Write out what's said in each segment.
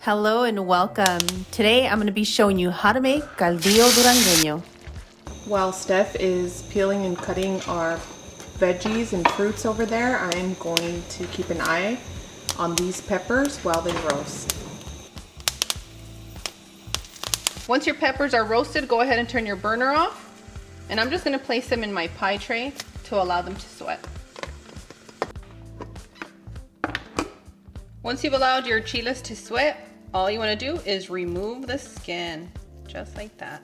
Hello and welcome. Today I'm going to be showing you how to make Caldillo Durangeño. While Steph is peeling and cutting our veggies and fruits over there, I'm going to keep an eye on these peppers while they roast. Once your peppers are roasted, go ahead and turn your burner off. And I'm just going to place them in my pie tray to allow them to sweat. Once you've allowed your chiles to sweat, all you want to do is remove the skin, just like that.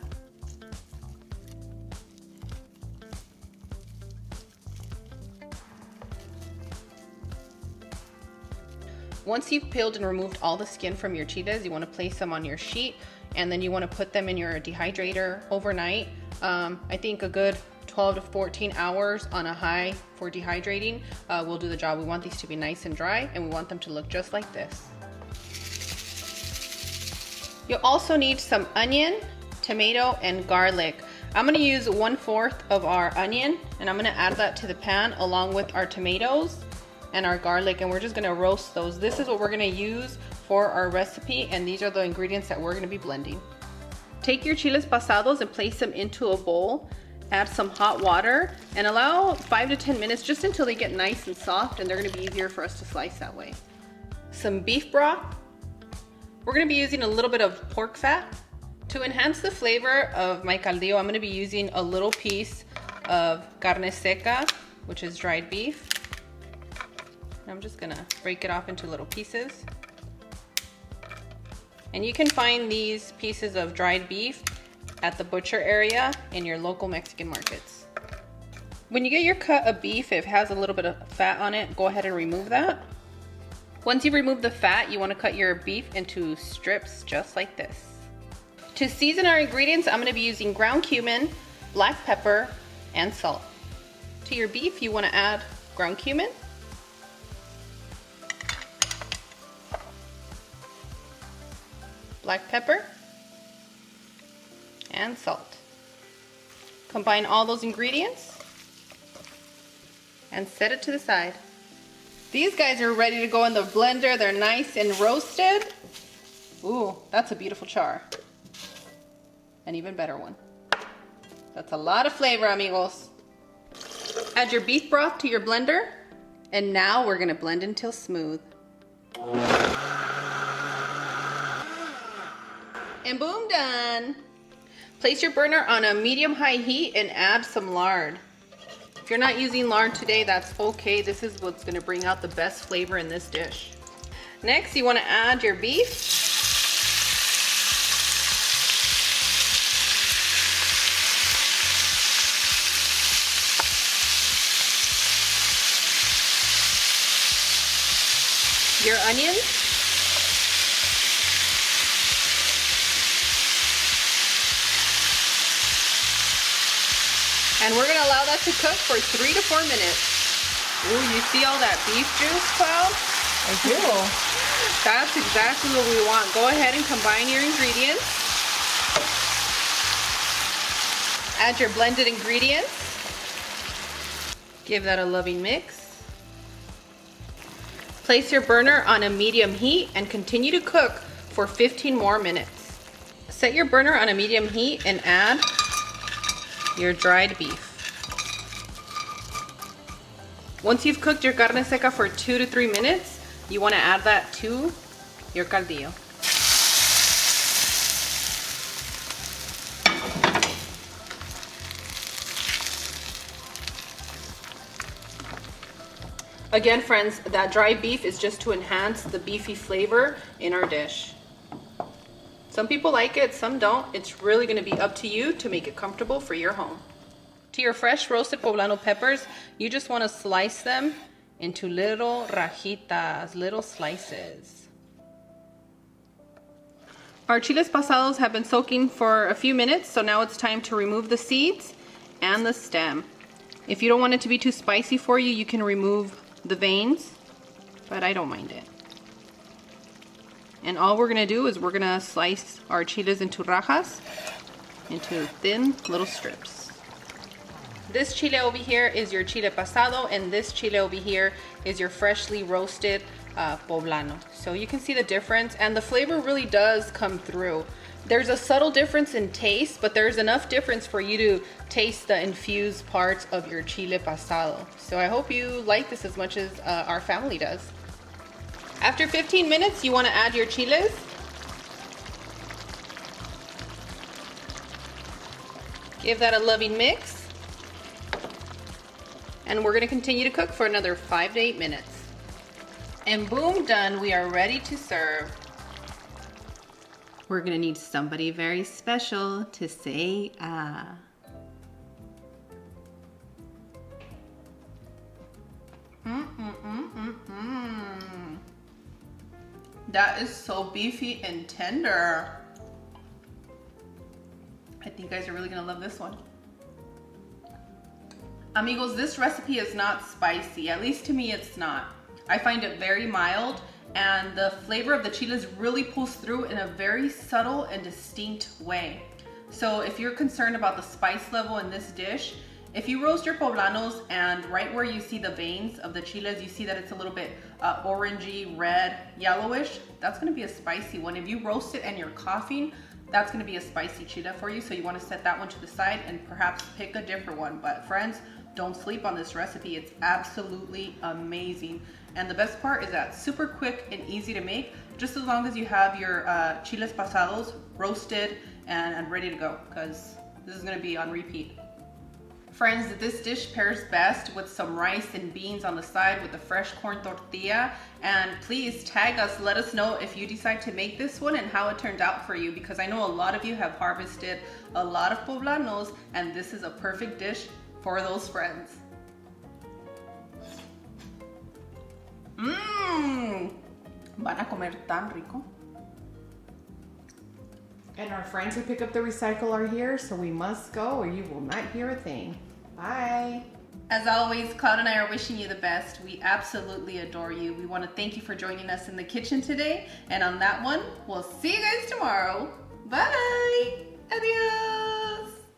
Once you've peeled and removed all the skin from your chiles, you want to place them on your sheet, and then you want to put them in your dehydrator overnight. I think a good 12 to 14 hours on a high for dehydrating will do the job. We want these to be nice and dry, and we want them to look just like this. You'll also need some onion, tomato, and garlic. I'm going to use 1/4 of our onion, and I'm going to add that to the pan along with our tomatoes and our garlic, and we're just going to roast those. This is what we're going to use for our recipe, and these are the ingredients that we're going to be blending. Take your chiles pasados and place them into a bowl. Add some hot water and allow 5 to 10 minutes just until they get nice and soft, and they're going to be easier for us to slice that way. Some beef broth. We're going to be using a little bit of pork fat. To enhance the flavor of my caldillo, I'm going to be using a little piece of carne seca, which is dried beef. And I'm just going to break it off into little pieces. And you can find these pieces of dried beef at the butcher area in your local Mexican markets. When you get your cut of beef, if it has a little bit of fat on it, go ahead and remove that. Once you remove the fat, you want to cut your beef into strips just like this. To season our ingredients, I'm going to be using ground cumin, black pepper, and salt. To your beef, you want to add ground cumin, black pepper, and salt. Combine all those ingredients and set it to the side. These guys are ready to go in the blender. They're nice and roasted. Ooh, that's a beautiful char. An even better one. That's a lot of flavor, amigos. Add your beef broth to your blender, and now we're gonna blend until smooth. And boom, done. Place your burner on a medium-high heat and add some lard. If you're not using lard today, that's okay. This is what's going to bring out the best flavor in this dish. Next, you want to add your beef. Your onions. And we're gonna allow that to cook for 3 to 4 minutes. Ooh, you see all that beef juice, Cloud? I do. That's exactly what we want. Go ahead and combine your ingredients. Add your blended ingredients. Give that a loving mix. Place your burner on a medium heat and continue to cook for 15 more minutes. Set your burner on a medium heat and add your dried beef. Once you've cooked your carne seca for 2 to 3 minutes, you want to add that to your caldillo. Again, friends, that dry beef is just to enhance the beefy flavor in our dish. Some people like it, some don't. It's really going to be up to you to make it comfortable for your home. To your fresh roasted poblano peppers, you just want to slice them into little rajitas, little slices. Our chiles pasados have been soaking for a few minutes, so now it's time to remove the seeds and the stem. If you don't want it to be too spicy for you, you can remove the veins, but I don't mind it. And all we're gonna do is we're gonna slice our chiles into rajas, into thin little strips. This chile over here is your chile pasado, and this chile over here is your freshly roasted poblano. So you can see the difference, and the flavor really does come through. There's a subtle difference in taste, but there's enough difference for you to taste the infused parts of your chile pasado. So I hope you like this as much as our family does. After 15 minutes, you want to add your chiles. Give that a loving mix. And we're going to continue to cook for another 5 to 8 minutes. And boom, done. We are ready to serve. We're going to need somebody very special to say ah. That is so beefy and tender. I think you guys are really gonna love this one. Amigos, this recipe is not spicy. At least to me, it's not. I find it very mild, and the flavor of the chiles really pulls through in a very subtle and distinct way. So if you're concerned about the spice level in this dish, if you roast your poblanos and right where you see the veins of the chiles, you see that it's a little bit orangey, red, yellowish, that's gonna be a spicy one. If you roast it and you're coughing, that's gonna be a spicy chile for you. So you wanna set that one to the side and perhaps pick a different one. But friends, don't sleep on this recipe. It's absolutely amazing. And the best part is that it's super quick and easy to make, just as long as you have your chiles pasados roasted and ready to go, because this is gonna be on repeat. Friends, this dish pairs best with some rice and beans on the side with a fresh corn tortilla. And please tag us, let us know if you decide to make this one and how it turned out for you, because I know a lot of you have harvested a lot of poblanos, and this is a perfect dish for those friends. Van a comer tan rico. And our friends who pick up the recycle are here, so we must go or you will not hear a thing. Bye. As always, Cloud and I are wishing you the best. We absolutely adore you. We want to thank you for joining us in the kitchen today. And on that one, we'll see you guys tomorrow. Bye. Adios.